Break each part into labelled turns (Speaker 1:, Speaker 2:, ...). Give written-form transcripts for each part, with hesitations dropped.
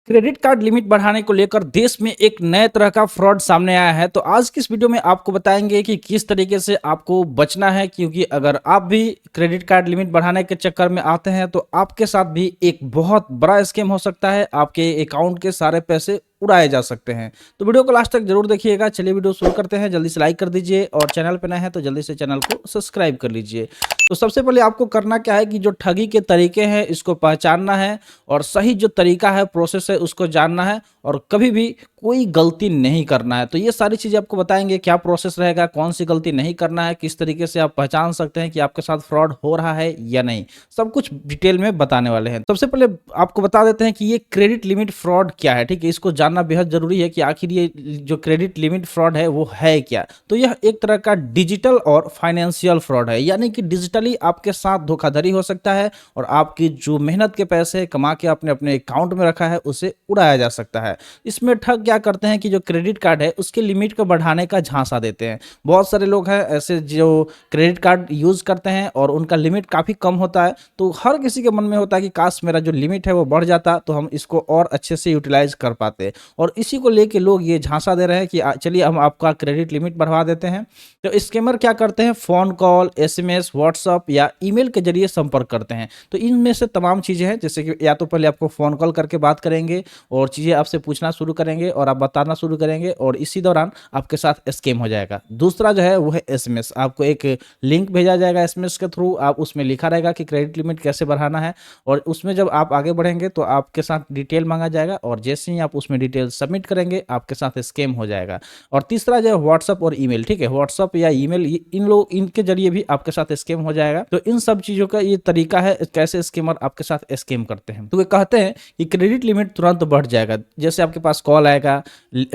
Speaker 1: Credit card limit बढ़ाने को लेकर देश में एक नए तरह का फ्रॉड सामने आया है। तो आज की इस वीडियो में आपको बताएंगे कि किस तरीके से आपको बचना है, क्योंकि अगर आप भी क्रेडिट कार्ड लिमिट बढ़ाने के चक्कर में आते हैं तो आपके साथ भी एक बहुत बड़ा स्कैम हो सकता है। आपके अकाउंट के सारे पैसे उड़ाए जा सकते हैं। तो वीडियो को लास्ट तक जरूर देखिएगा। चलिए वीडियो शुरू करते हैं। जल्दी से लाइक कर दीजिए और चैनल पे नए हैं तो जल्दी से चैनल को सब्सक्राइब कर लीजिए। तो सबसे पहले आपको करना क्या है कि जो ठगी के तरीके हैं इसको पहचानना है और सही जो तरीका है, प्रोसेस है, उसको जानना है और कभी भी कोई गलती नहीं करना है। तो ये सारी चीज़ें आपको बताएंगे, क्या प्रोसेस रहेगा, कौन सी गलती नहीं करना है, किस तरीके से आप पहचान सकते हैं कि आपके साथ फ्रॉड हो रहा है या नहीं, सब कुछ डिटेल में बताने वाले हैं। सबसे पहले आपको बता देते हैं कि ये क्रेडिट लिमिट फ्रॉड क्या है। ठीक है, इसको जानना बेहद जरूरी है कि आखिर ये जो क्रेडिट लिमिट फ्रॉड है वो है क्या। तो यह एक तरह का डिजिटल और फाइनेंशियल फ्रॉड है, यानी कि डिजिटली आपके साथ धोखाधड़ी हो सकता है और आपकी जो मेहनत के पैसे कमा के आपने अपने अकाउंट में रखा है उसे उड़ाया जा सकता है। इसमें ठग क्या करते हैं कि जो क्रेडिट कार्ड है उसके लिमिट को बढ़ाने का झांसा देते हैं। बहुत सारे लोग हैं ऐसे जो क्रेडिट कार्ड यूज करते हैं और उनका लिमिट काफी कम होता है, तो हर किसी के मन में होता है कि काश मेरा जो लिमिट है वो बढ़ जाता तो हम इसको और अच्छे से यूटिलाइज कर पाते। और इसी को लेके लोग ये झांसा दे रहे हैं कि चलिए हम आपका क्रेडिट लिमिट बढ़वा देते हैं। तो स्कैमर क्या करते हैं, फोन कॉल, एसएमएस, व्हाट्सअप या ईमेल के जरिए संपर्क करते हैं। तो इनमें से तमाम चीजें हैं, जैसे कि या तो पहले आपको फोन कॉल करके बात करेंगे और चीजें आपसे पूछना शुरू करेंगे और आप बताना शुरू करेंगे और इसी दौरान आपके साथ स्कैम हो जाएगा। दूसरा जो है वो है एसएमएस। आपको एक लिंक भेजा जाएगा एसएमएस के थ्रू, आप उसमें लिखा रहेगा कि क्रेडिट लिमिट कैसे बढ़ाना है और उसमें जब आप आगे बढ़ेंगे तो आपके साथ डिटेल मांगा जाएगा और जैसे ही आप उसमें डिटेल सबमिट करेंगे आपके साथ स्कैम हो जाएगा। और तीसरा जो है व्हाट्सअप और ईमेल। ठीक है, व्हाट्सअप या ईमेल इनके जरिए भी आपके साथ स्कैम हो जाएगा। तो इन सब चीजों का ये तरीका है कैसे स्कैमर आपके साथ स्कैम करते हैं। तो वे कहते हैं कि क्रेडिट लिमिट तुरंत बढ़ जाएगा, जैसे आपके पास कॉल आएगा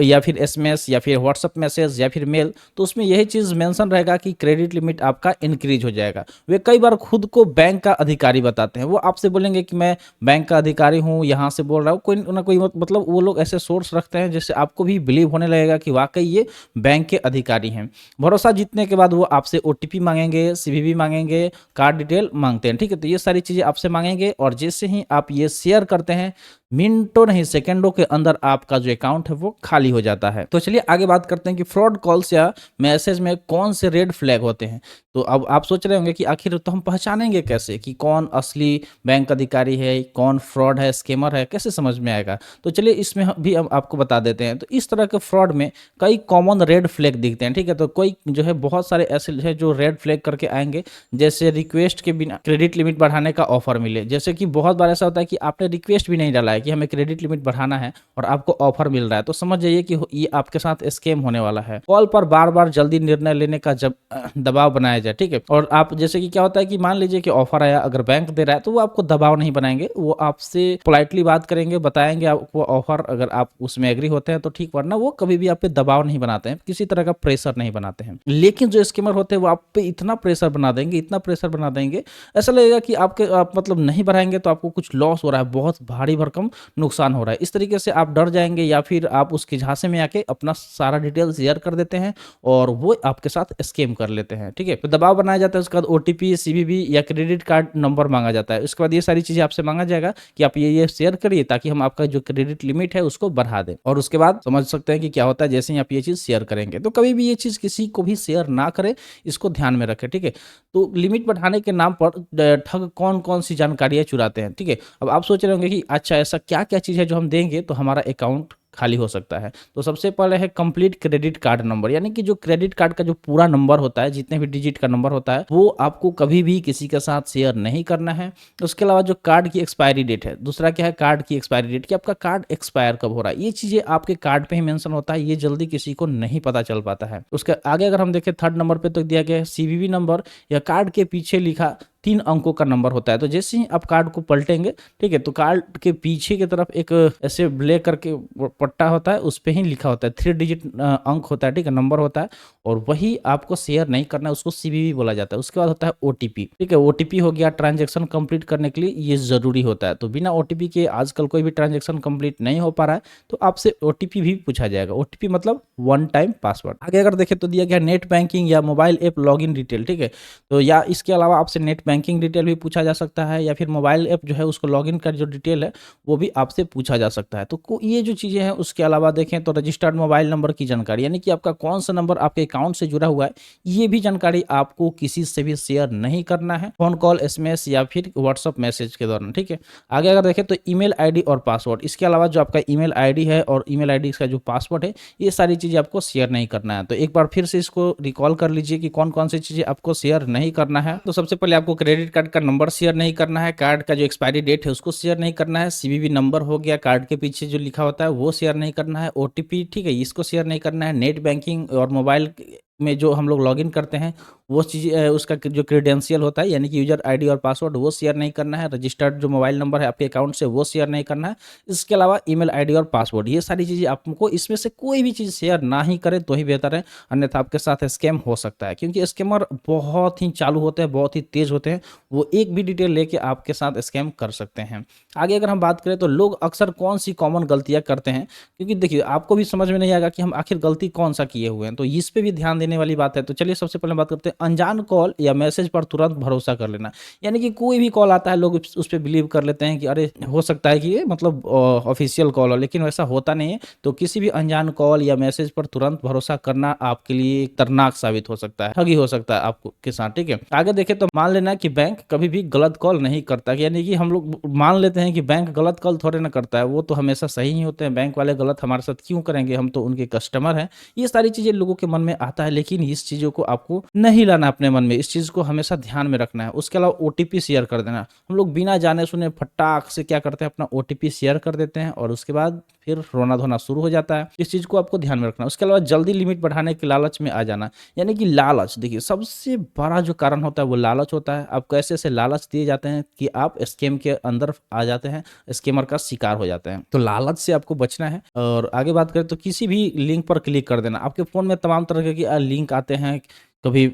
Speaker 1: या फिर एसएमएस या फिर व्हाट्सएप मैसेज या फिर मेल, तो उसमें यही चीज मेंशन रहेगा कि क्रेडिट लिमिट आपका इंक्रीज हो जाएगा। वे कई बार खुद को बैंक का अधिकारी बताते हैं। वो आपसे बोलेंगे कि मैं बैंक का अधिकारी हूँ, यहाँ से बोल रहा हूँ, कोई ना कोई मतलब वो लोग ऐसे सोर्स रखते हैं जिससे आपको भी बिलीव होने लगेगा कि वाकई ये बैंक के अधिकारी हैं। भरोसा जीतने के बाद वो आपसे ओटीपी मांगेंगे, सीवीवी मांगेंगे, कार्ड डिटेल मांगते हैं। ठीक है, तो ये सारी चीजें आपसे मांगेंगे और जैसे ही आप ये शेयर करते हैं मिनटों नहीं सेकंडों के अंदर आपका जो अकाउंट है वो खाली हो जाता है। तो चलिए आगे बात करते हैं कि फ्रॉड कॉल्स या मैसेज में कौन से रेड फ्लैग होते हैं। तो अब आप सोच रहे होंगे कि आखिर तो हम पहचानेंगे कैसे कि कौन असली बैंक अधिकारी है, कौन फ्रॉड है, स्कैमर है, कैसे समझ में आएगा। तो चलिए इसमें भी हम आपको बता देते हैं। तो इस तरह के फ्रॉड में कई कॉमन रेड फ्लैग दिखते हैं। ठीक है, तो कोई जो है बहुत सारे ऐसे है जो रेड फ्लैग करके आएंगे, जैसे रिक्वेस्ट के बिना क्रेडिट लिमिट बढ़ाने का ऑफर मिले। जैसे कि बहुत बार ऐसा होता है कि आपने रिक्वेस्ट भी नहीं डाला है कि हमें क्रेडिट लिमिट बढ़ाना है और आपको ऑफर मिल रहा है, तो समझ जाइए कि ये आपके साथ स्कैम होने वाला है। कॉल पर बार बार जल्दी निर्णय लेने का जब दबाव बनाया जाए। ठीक है, और आप जैसे कि क्या होता है कि मान लीजिए कि ऑफर आया, अगर बैंक दे रहा है तो वो आपको दबाव नहीं बनाएंगे, वो आपसे पोलाइटली बात करेंगे, बताएंगे आपको ऑफर, अगर आप उसमें एग्री होते हैं तो ठीक, वरना वो कभी भी आप पे दबाव नहीं बनाते हैं, किसी तरह का प्रेशर नहीं बनाते हैं। लेकिन जो स्कैमर होते हैं वो आप पे इतना प्रेशर बना देंगे, इतना प्रेशर बना देंगे, ऐसा लगेगा कि आप मतलब नहीं बढ़ाएंगे तो आपको कुछ लॉस हो रहा है, बहुत भारी भरकम नुकसान हो रहा है। इस तरीके से आप डर जाएंगे या फिर आप उसके झांसे में आके अपना सारा डिटेल शेयर कर देते हैं और वो आपके साथ स्कैम कर लेते हैं। ठीक है, तो दबाव बनाया जाता है, उसके बाद ओटीपी, सीवीवी या क्रेडिट कार्ड नंबर मांगा जाता है। उसके बाद ये सारी चीजें आपसे मांगा जाएगा कि आप ये शेयर करिए ताकि हम आपका जो क्रेडिट लिमिट है उसको बढ़ा दें। और उसके बाद समझ सकते हैं कि क्या होता है जैसे ही आप ये चीज शेयर करेंगे। तो कभी भी ये चीज किसी को भी शेयर ना करें, इसको ध्यान में रखें। ठीक है, तो लिमिट बढ़ाने के नाम पर ठग कौन कौन सी जानकारियां चुराते हैं। ठीक है, अब आप सोच रहे होंगे कि अच्छा ऐसा क्या क्या चीज है जो हम देंगे तो हमारा अकाउंट खाली हो सकता है। तो सबसे पहले है कंप्लीट क्रेडिट कार्ड नंबर, यानी कि जो क्रेडिट कार्ड का जो पूरा नंबर होता है, जितने भी डिजिट का नंबर होता है, वो आपको कभी भी किसी के साथ शेयर नहीं करना है। उसके अलावा जो कार्ड की एक्सपायरी डेट है, दूसरा क्या है कार्ड की एक्सपायरी डेट, कि आपका कार्ड एक्सपायर कब हो रहा है, ये चीजें आपके कार्ड पे ही मेंशन होता है, ये जल्दी किसी को नहीं पता चल पाता है। उसके आगे अगर हम देखें थर्ड नंबर पे तो दिया गया है सीवीवी नंबर, या कार्ड के पीछे लिखा 3 अंकों का नंबर होता है। तो जैसे ही आप कार्ड को पलटेंगे, ठीक है, तो कार्ड के पीछे की तरफ एक ऐसे ब्लैक करके पट्टा होता है, उस पे ही लिखा होता है 3 डिजिट अंक होता है। ठीक है, नंबर होता है और वही आपको शेयर नहीं करना है, उसको सीवीवी बोला जाता है। उसके बाद होता है ओटीपी। ठीक है, ओटीपी हो गया ट्रांजेक्शन कंप्लीट करने के लिए, ये जरूरी होता है। तो बिना ओटीपी के आजकल कोई भी ट्रांजेक्शन कंप्लीट नहीं हो पा रहा है, तो आपसे ओटीपी भी पूछा जाएगा। ओटीपी मतलब वन टाइम पासवर्ड। आगे अगर देखें तो दिया गया नेट बैंकिंग या मोबाइल ऐप लॉगिन डिटेल। ठीक है, तो या इसके अलावा आपसे नेट बैंकिंग डिटेल भी पूछा जा सकता है, या फिर मोबाइल ऐप जो है उसको लॉगिन का जो डिटेल है वो भी आपसे पूछा जा सकता है। तो ये जो चीज़ें हैं, उसके अलावा देखें तो रजिस्टर्ड मोबाइल नंबर की जानकारी, यानी कि आपका कौन सा नंबर आपके अकाउंट से जुड़ा हुआ है, ये भी जानकारी आपको किसी से भी शेयर नहीं करना है, फ़ोन कॉल, एसएमएस या फिर व्हाट्सएप मैसेज के दौरान, ठीक है। आगे अगर देखें तो ईमेल आईडी और पासवर्ड, इसके अलावा जो आपका ईमेल आईडी है और ईमेल आईडी का जो पासवर्ड है, ये सारी चीज़ें आपको शेयर नहीं करना है। तो एक बार फिर से इसको रिकॉल कर लीजिए कि कौन-कौन सी चीज़ें आपको शेयर नहीं करना है। तो सबसे पहले आपको क्रेडिट कार्ड का नंबर शेयर नहीं करना है, कार्ड का जो एक्सपायरी डेट है उसको शेयर नहीं करना है, सीवीवी नंबर हो गया, कार्ड के पीछे जो लिखा होता है वो शेयर नहीं करना है, ओटीपी, ठीक है, इसको शेयर नहीं करना है, नेट बैंकिंग और मोबाइल में जो हम लोग लॉगिन करते हैं वो चीज़, उसका जो क्रेडेंशियल होता है यानी कि यूज़र आईडी और पासवर्ड वो शेयर नहीं करना है, रजिस्टर्ड जो मोबाइल नंबर है आपके अकाउंट से वो शेयर नहीं करना है। इसके अलावा ईमेल आईडी और पासवर्ड, ये सारी चीज़ें आपको इसमें से कोई भी चीज़ शेयर ना ही करें तो ही बेहतर है, अन्यथा आपके साथ स्कैम हो सकता है, क्योंकि स्कैमर बहुत ही चालू होते हैं, बहुत ही तेज़ होते हैं, वो एक भी डिटेल लेके आपके साथ स्कैम कर सकते हैं। आगे अगर हम बात करें तो लोग अक्सर कौन-सी कॉमन गलतियाँ करते हैं, क्योंकि देखिए आपको भी समझ में नहीं आएगा कि हम आखिर गलती कौन-सा किए हुए हैं, तो इस पे भी ध्यान देने वाली बात है। तो चलिए सबसे पहले बात करते हैं अनजान कॉल या मैसेज पर तुरंत भरोसा कर लेना। यानी कि कोई भी कॉल आता है लोग उस पे बिलीव कर लेते हैं कि अरे हो सकता है कि ये मतलब ऑफिशियल कॉल हो, लेकिन वैसा होता नहीं है। तो किसी भी अनजान कॉल या मैसेज पर तुरंत भरोसा करना आपके लिए एक खतरनाक साबित हो सकता है, ठगी हो सकता है आपको के साथ, ठीक है। आगे देखें तो मान लेना कि बैंक कभी भी गलत कॉल नहीं करता, यानी कि हम लोग मान लेते हैं कि बैंक गलत कॉल थोड़े ना करता है, वो तो हमेशा सही ही होते हैं, बैंक वाले गलत हमारे साथ क्यों करेंगे, हम तो उनके कस्टमर हैं। ये सारी चीज़ें लोगों के मन में आता है, लेकिन इस चीज़ों को आपको नहीं लाना अपने मन में, इस चीज़ को हमेशा ध्यान में रखना है। उसके अलावा ओटीपी शेयर कर देना, हम लोग बिना जाने सुने फटाक से क्या करते हैं, अपना ओटीपी शेयर कर देते हैं और उसके बाद फिर रोना धोना शुरू हो जाता है। इस चीज़ को आपको ध्यान में रखना है। उसके अलावा जल्दी लिमिट बढ़ाने के लालच में आ जाना, यानी कि लालच, देखिए सबसे बड़ा जो कारण होता है वो लालच होता है। आपको ऐसे-ऐसे लालच दिए जाते हैं कि आप स्कैम के अंदर आ जाते हैं, स्कैमर का शिकार हो जाते हैं। तो लालच से आपको बचना है। और आगे बात करें तो किसी भी लिंक पर क्लिक कर देना। आपके फ़ोन में तमाम तरह के लिंक आते हैं, कभी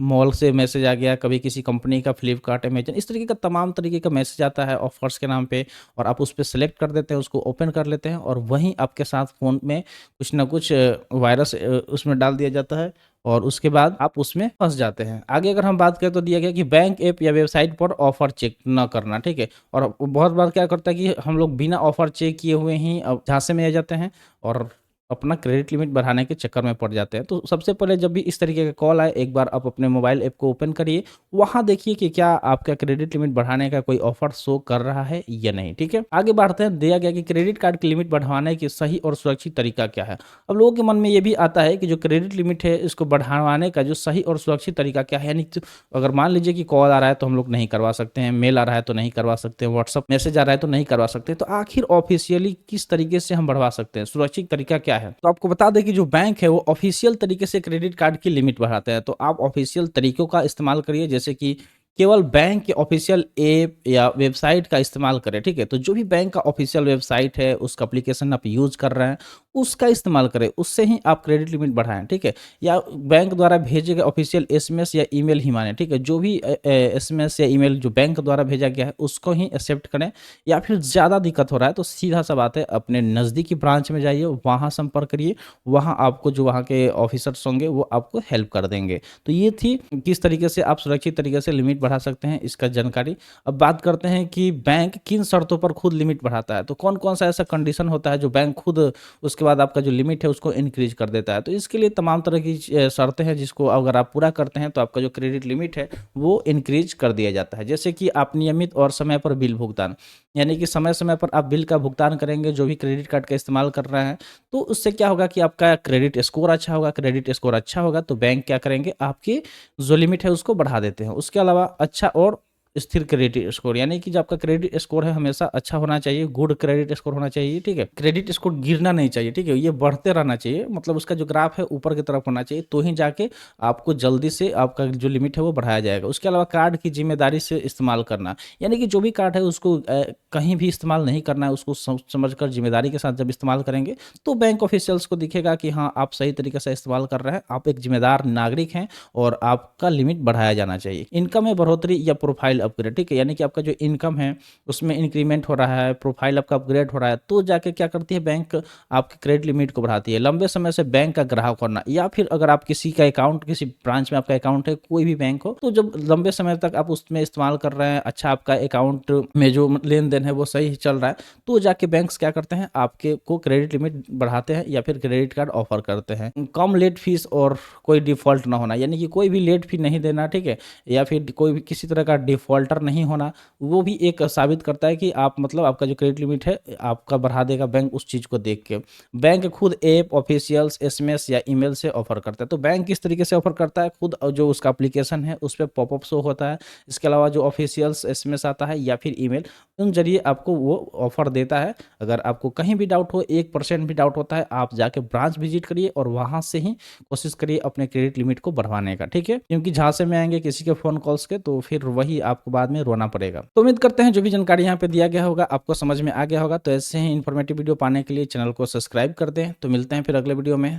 Speaker 1: मॉल से मैसेज आ गया, कभी किसी कंपनी का, फ्लिपकार्ट, अमेज़न, इस तरीके का तमाम तरीके का मैसेज आता है ऑफ़र्स के नाम पे, और आप उस पे सेलेक्ट कर देते हैं, उसको ओपन कर लेते हैं और वहीं आपके साथ फ़ोन में कुछ ना कुछ वायरस उसमें डाल दिया जाता है और उसके बाद आप उसमें फँस जाते हैं। आगे अगर हम बात करें तो दिया गया कि बैंक ऐप या वेबसाइट पर ऑफ़र चेक ना करना, ठीक है? और बहुत बार क्या करता है कि हम लोग बिना ऑफ़र चेक किए हुए ही झांसे में आ जाते हैं और अपना क्रेडिट लिमिट बढ़ाने के चक्कर में पड़ जाते हैं। तो सबसे पहले जब भी इस तरीके का कॉल आए, एक बार आप अपने मोबाइल ऐप को ओपन करिए, वहाँ देखिए कि क्या आपका क्रेडिट लिमिट बढ़ाने का कोई ऑफर शो कर रहा है या नहीं, ठीक है? आगे बढ़ते हैं, दिया गया कि क्रेडिट कार्ड की लिमिट बढ़वाने की सही और सुरक्षित तरीका क्या है? अब लोगों के मन में ये भी आता है कि जो क्रेडिट लिमिट है इसको बढ़ाने का जो सही और सुरक्षित तरीका क्या है? यानी कि अगर मान लीजिए कि कॉल आ रहा है तो हम लोग नहीं करवा सकते हैं, मेल आ रहा है तो नहीं करवा सकते हैं, व्हाट्सएप मैसेज आ रहा है तो नहीं करवा सकते। तो आखिर ऑफिशियली किस तरीके से हम बढ़वा सकते हैं? सुरक्षित तरीका क्या है? तो आपको बता दें कि जो बैंक है वो ऑफिशियल तरीके से क्रेडिट कार्ड की लिमिट बढ़ाते हैं। तो आप ऑफिशियल तरीकों का इस्तेमाल करिए, जैसे कि केवल बैंक के ऑफिशियल ऐप या वेबसाइट का इस्तेमाल करें, ठीक है? तो जो भी बैंक का ऑफिशियल वेबसाइट है, उसका एप्लीकेशन आप यूज़ कर रहे हैं, उसका इस्तेमाल करें, उससे ही आप क्रेडिट लिमिट बढ़ाएँ, ठीक है? या बैंक द्वारा भेजे गए ऑफिशियल एसएमएस या ईमेल ही मानें, ठीक है? जो भी एसएमएस या ईमेल जो बैंक द्वारा भेजा गया है, उसको ही एक्सेप्ट करें। या फिर ज़्यादा दिक्कत हो रहा है तो सीधा-सा बात है, अपने नज़दीकी ब्रांच में जाइए, वहाँ संपर्क करिए, वहाँ आपको जो वहाँ के ऑफिसर्स होंगे वो आपको हेल्प कर देंगे। तो ये थी किस तरीके से आप सुरक्षित तरीके से लिमिट बढ़ा सकते हैं, इसका जानकारी। अब बात करते हैं कि बैंक किन शर्तों पर खुद लिमिट बढ़ाता है। तो कौन-कौन सा ऐसा कंडीशन होता है जो बैंक खुद उसके बाद आपका जो लिमिट है उसको इंक्रीज़ कर देता है। तो इसके लिए तमाम तरह की शर्तें हैं, जिसको अगर आप पूरा करते हैं तो आपका जो क्रेडिट लिमिट है वो इंक्रीज़ कर दिया जाता है। जैसे कि आप नियमित और समय पर बिल भुगतान, यानी कि समय-समय पर आप बिल का भुगतान करेंगे जो भी क्रेडिट कार्ड का इस्तेमाल कर रहे हैं, तो उससे क्या होगा कि आपका क्रेडिट स्कोर अच्छा होगा। क्रेडिट स्कोर अच्छा होगा तो बैंक क्या करेंगे, आपकी जो लिमिट है उसको बढ़ा देते हैं। उसके अलावा अच्छा और स्थिर क्रेडिट स्कोर, यानी कि जो आपका क्रेडिट स्कोर है हमेशा अच्छा होना चाहिए, गुड क्रेडिट स्कोर होना चाहिए, ठीक है? क्रेडिट स्कोर गिरना नहीं चाहिए, ठीक है? ये बढ़ते रहना चाहिए, मतलब उसका जो ग्राफ है ऊपर की तरफ होना चाहिए, तो ही जाके आपको जल्दी से आपका जो लिमिट है वो बढ़ाया जाएगा। उसके अलावा कार्ड की ज़िम्मेदारी से इस्तेमाल करना, यानी कि जो भी कार्ड है उसको कहीं भी इस्तेमाल नहीं करना है, उसको सोच समझ कर ज़िम्मेदारी के साथ जब इस्तेमाल करेंगे, तो बैंक ऑफ़िशियल्स को दिखेगा कि हाँ, आप सही तरीके से इस्तेमाल कर रहे हैं, आप एक ज़िम्मेदार नागरिक हैं और आपका लिमिट बढ़ाया जाना चाहिए। इनकम में बढ़ोतरी या प्रोफ़ाइल अपग्रेड, ठीक है, यानी कि आपका जो इनकम है उसमें इंक्रीमेंट हो रहा है, प्रोफाइल आपका अपग्रेड हो रहा है, तो जाके क्या करती है बैंक आपकी क्रेडिट लिमिट को बढ़ाती है। लंबे समय से बैंक का ग्राहक होना, या फिर अगर आप किसी का अकाउंट, किसी ब्रांच में आपका अकाउंट है, कोई भी बैंक हो, तो जब लंबे समय तक आप उसमें इस्तेमाल कर रहे हैं, अच्छा आपका अकाउंट में जो लेन देन है वो सही चल रहा है, तो जाके बैंक्स क्या करते हैं, आपके को क्रेडिट लिमिट बढ़ाते हैं या फिर क्रेडिट कार्ड ऑफर करते हैं। कम लेट फीस और कोई डिफॉल्ट ना होना, यानी कि कोई भी लेट फी नहीं देना, ठीक है, या फिर कोई भी किसी तरह का डिफॉल्टर नहीं होना, वो भी एक साबित करता है कि आप मतलब आपका जो क्रेडिट लिमिट है आपका बढ़ा देगा बैंक उस चीज़ को देख के। बैंक खुद ऐप, ऑफिशियल्स, एसएमएस या ईमेल से ऑफर करता है। तो बैंक किस तरीके से ऑफर करता है, खुद जो उसका एप्लीकेशन है उस पे पॉपअप शो होता है, इसके अलावा जो ऑफिशियल्स एसएमएस आता है या फिर ईमेल, उन जरिए आपको वो ऑफर देता है। अगर आपको कहीं भी डाउट हो, 1% भी डाउट होता है, आप जाके ब्रांच विजिट करिए और वहां से ही कोशिश करिए अपने क्रेडिट लिमिट को बढ़वाने का, ठीक है, क्योंकि झांसे में आएंगे किसी के फोन कॉल्स के तो फिर वही आपको बाद में रोना पड़ेगा। तो उम्मीद करते हैं जो भी जानकारी यहाँ पे दिया गया होगा आपको समझ में आ गया होगा। तो ऐसे ही इन्फॉर्मेटिव वीडियो पाने के लिए चैनल को सब्सक्राइब कर दें। तो मिलते हैं फिर अगले वीडियो में।